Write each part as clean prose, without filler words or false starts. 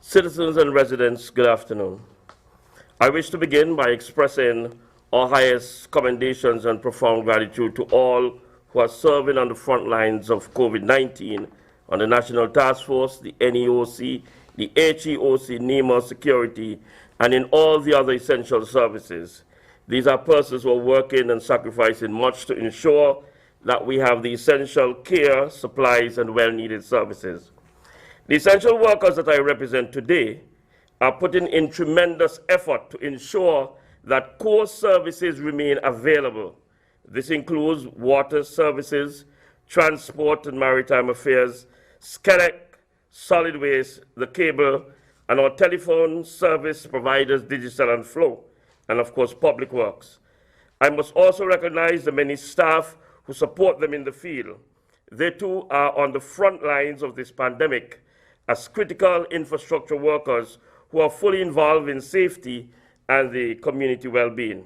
Citizens and residents, good afternoon. I wish to begin by expressing our highest commendations and profound gratitude to all who are serving on the front lines of COVID-19 on the National Task Force, the NEOC, the HEOC, NEMA Security, and in all the other essential services. These are persons who are working and sacrificing much to ensure that we have the essential care, supplies, and well-needed services. The essential workers that I represent today are putting in tremendous effort to ensure that core services remain available. This includes water services, transport and maritime affairs, SCELEC, solid waste, the cable, and our telephone service providers, Digital and Flow, and of course, public works. I must also recognize the many staff who support them in the field. They too are on the front lines of this pandemic as critical infrastructure workers who are fully involved in safety and the community well-being.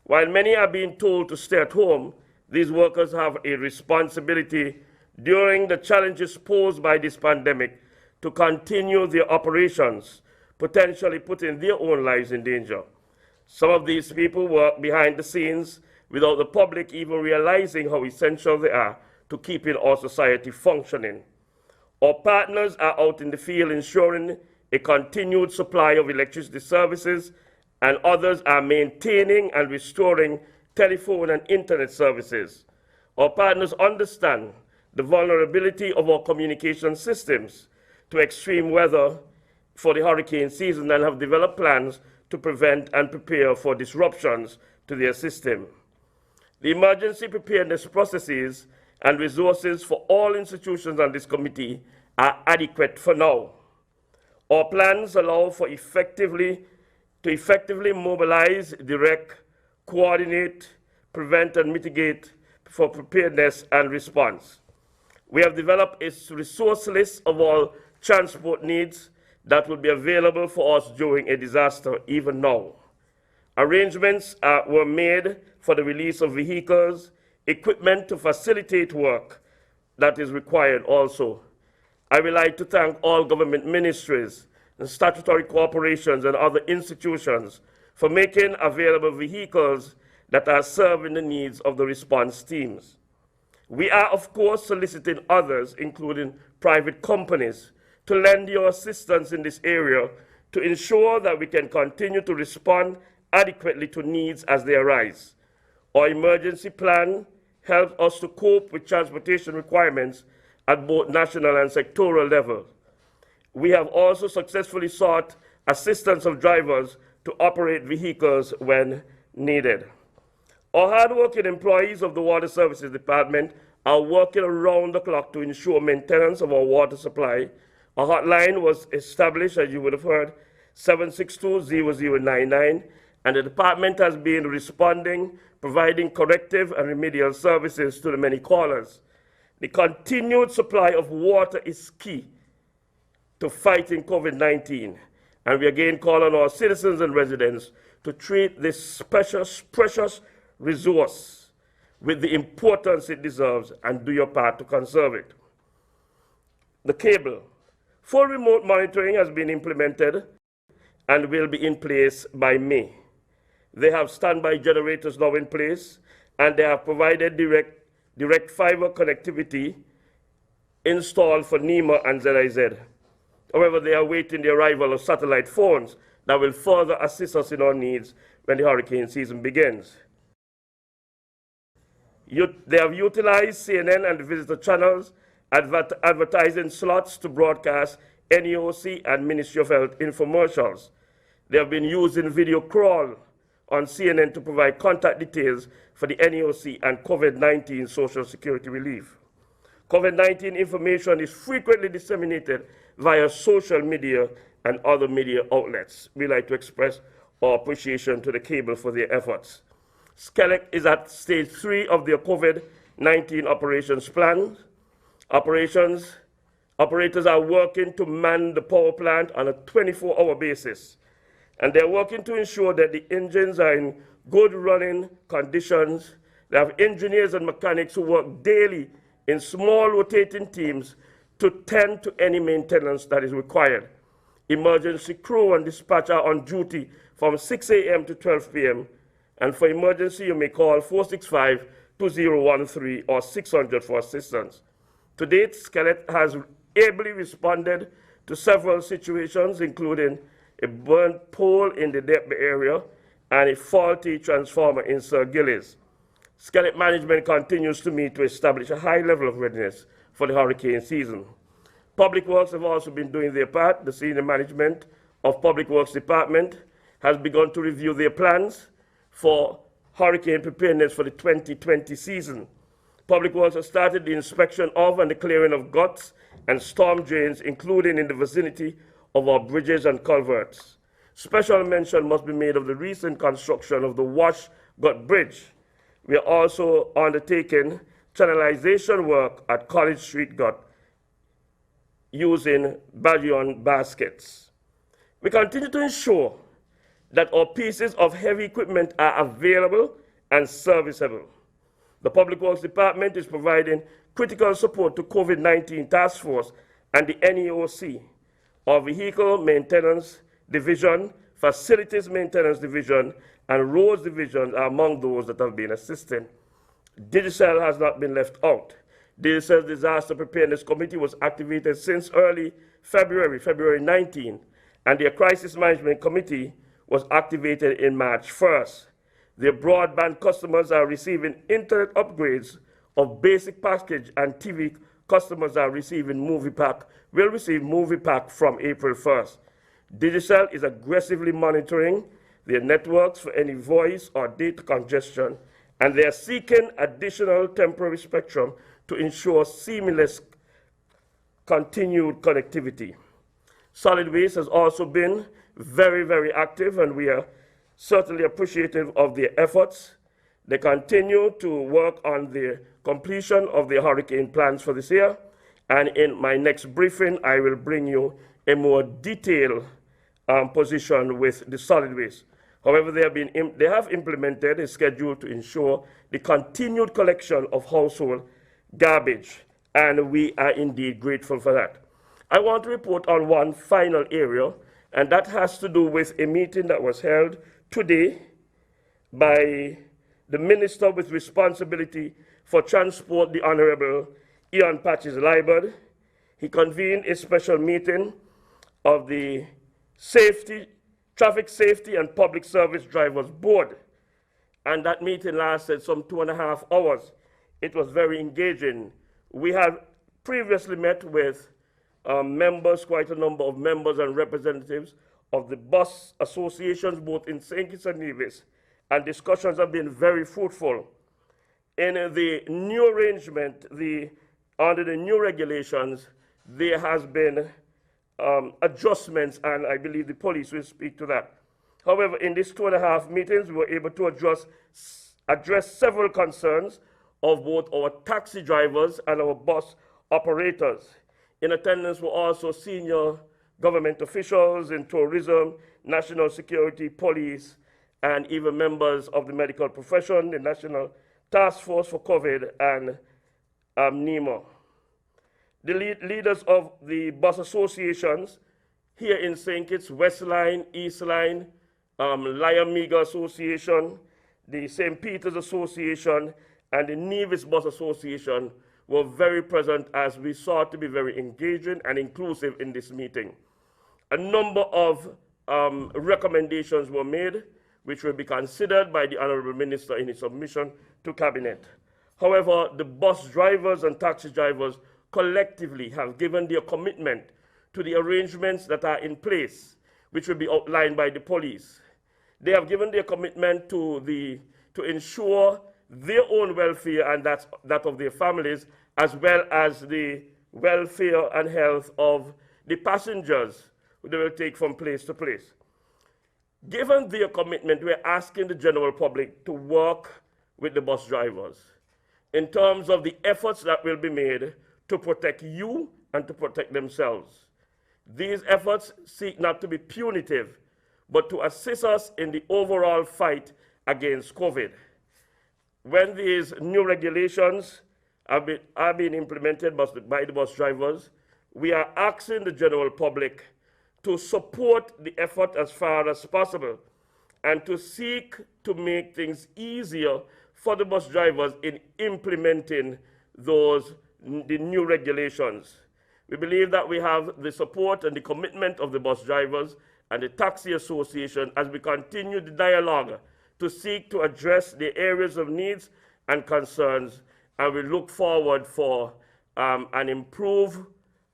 While many are being told to stay at home, these workers have a responsibility during the challenges posed by this pandemic to continue their operations, potentially putting their own lives in danger. Some of these people work behind the scenes without the public even realizing how essential they are to keeping our society functioning. Our partners are out in the field ensuring a continued supply of electricity services, and others are maintaining and restoring telephone and internet services. Our partners understand the vulnerability of our communication systems to extreme weather for the hurricane season and have developed plans to prevent and prepare for disruptions to their system. The emergency preparedness processes and resources for all institutions on this committee are adequate for now. Our plans allow for effectively mobilize, direct, coordinate, prevent, and mitigate for preparedness and response. We have developed a resource list of all transport needs that will be available for us during a disaster, even now. Arrangements were made for the release of vehicles, equipment to facilitate work that is required also. I would like to thank all government ministries and statutory corporations and other institutions for making available vehicles that are serving the needs of the response teams. We are, of course, soliciting others, including private companies, to lend your assistance in this area to ensure that we can continue to respond adequately to needs as they arise. Our emergency plan helps us to cope with transportation requirements at both national and sectoral levels. We have also successfully sought assistance of drivers to operate vehicles when needed. Our hardworking employees of the Water Services Department are working around the clock to ensure maintenance of our water supply. A hotline was established, as you would have heard, 762-0099, and the department has been responding, providing corrective and remedial services to the many callers. The continued supply of water is key to fighting COVID-19, and we again call on our citizens and residents to treat this precious resource with the importance it deserves and do your part to conserve it. The cable. Full remote monitoring has been implemented and will be in place by May. They have standby generators now in place, and they have provided direct fiber connectivity installed for NEMA and ZIZ. However, they are awaiting the arrival of satellite phones that will further assist us in our needs when the hurricane season begins. They have utilized CNN and the visitor channels, advertising slots to broadcast NEOC and Ministry of Health infomercials. They have been using video crawl on CNN to provide contact details for the NEOC and COVID-19 Social Security relief. COVID-19 information is frequently disseminated via social media and other media outlets. We like to express our appreciation to the cable for their efforts. SCELEC is at stage 3 of their COVID-19 operations plan. Operators are working to man the power plant on a 24-hour basis, and they're working to ensure that the engines are in good running conditions. They have engineers and mechanics who work daily in small rotating teams to tend to any maintenance that is required. Emergency crew and dispatch are on duty from 6 a.m. to 12 p.m. And for emergency, you may call 465-2013 or 600 for assistance. To date, Skelet has ably responded to several situations, including a burnt pole in the Deptford area and a faulty transformer in Sir Gillies. Skelet management continues to meet to establish a high level of readiness for the hurricane season. Public Works have also been doing their part. The senior management of Public Works Department has begun to review their plans for hurricane preparedness for the 2020 season. Public Works has started the inspection of and the clearing of guts and storm drains, including in the vicinity of our bridges and culverts. Special mention must be made of the recent construction of the Wash Gut Bridge. We are also undertaking channelization work at College Street Gut using Ballion baskets. We continue to ensure that our pieces of heavy equipment are available and serviceable. The Public Works Department is providing critical support to COVID-19 Task Force and the NEOC. Our Vehicle Maintenance Division, Facilities Maintenance Division, and Roads Division are among those that have been assisting. Digicel has not been left out. Digicel's Disaster Preparedness Committee was activated since early February 19, and their Crisis Management Committee was activated in March 1st. Their broadband customers are receiving internet upgrades of basic package, and TV customers are receiving will receive MoviePack from April 1st. Digicel is aggressively monitoring their networks for any voice or data congestion, and they are seeking additional temporary spectrum to ensure seamless continued connectivity. Solid Waste has also been very active, and we are certainly appreciative of their efforts. They continue to work on the completion of the hurricane plans for this year, and in my next briefing, I will bring you a more detailed position with the solid waste. However, they have implemented a schedule to ensure the continued collection of household garbage, and we are indeed grateful for that. I want to report on one final area, and that has to do with a meeting that was held today by the Minister with responsibility for transport, the Honorable Ian Patches Liberd. He convened a special meeting of the Traffic Safety and Public Service Drivers Board, and that meeting lasted some 2.5 hours. It was very engaging. We had previously met with quite a number of members and representatives of the bus associations, both in St. Kitts and Nevis, and discussions have been very fruitful. In the new arrangement, under the new regulations, there has been adjustments, and I believe the police will speak to that. However, in these 2.5 meetings, we were able to address several concerns of both our taxi drivers and our bus operators. In attendance were also senior government officials in tourism, national security, police, and even members of the medical profession, the National Task Force for COVID, and NEMO. The leaders of the bus associations here in St. Kitts, West Line, East Line, Liamiga Association, the St. Peter's Association, and the Nevis Bus Association were very present, as we sought to be very engaging and inclusive in this meeting. A number of recommendations were made, which will be considered by the Honorable Minister in his submission to Cabinet. However, the bus drivers and taxi drivers collectively have given their commitment to the arrangements that are in place, which will be outlined by the police. They have given their commitment to ensure their own welfare and that of their families, as well as the welfare and health of the passengers who they will take from place to place. Given their commitment, we're asking the general public to work with the bus drivers in terms of the efforts that will be made to protect you and to protect themselves. These efforts seek not to be punitive, but to assist us in the overall fight against COVID. When these new regulations are being implemented by the bus drivers, we are asking the general public to support the effort as far as possible and to seek to make things easier for the bus drivers in implementing the new regulations. We believe that we have the support and the commitment of the bus drivers and the Taxi Association as we continue the dialogue to seek to address the areas of needs and concerns, and we look forward for an improved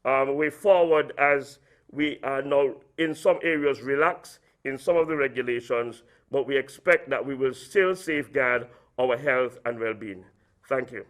way forward as we are now in some areas relax in some of the regulations, but we expect that we will still safeguard our health and well-being. Thank you.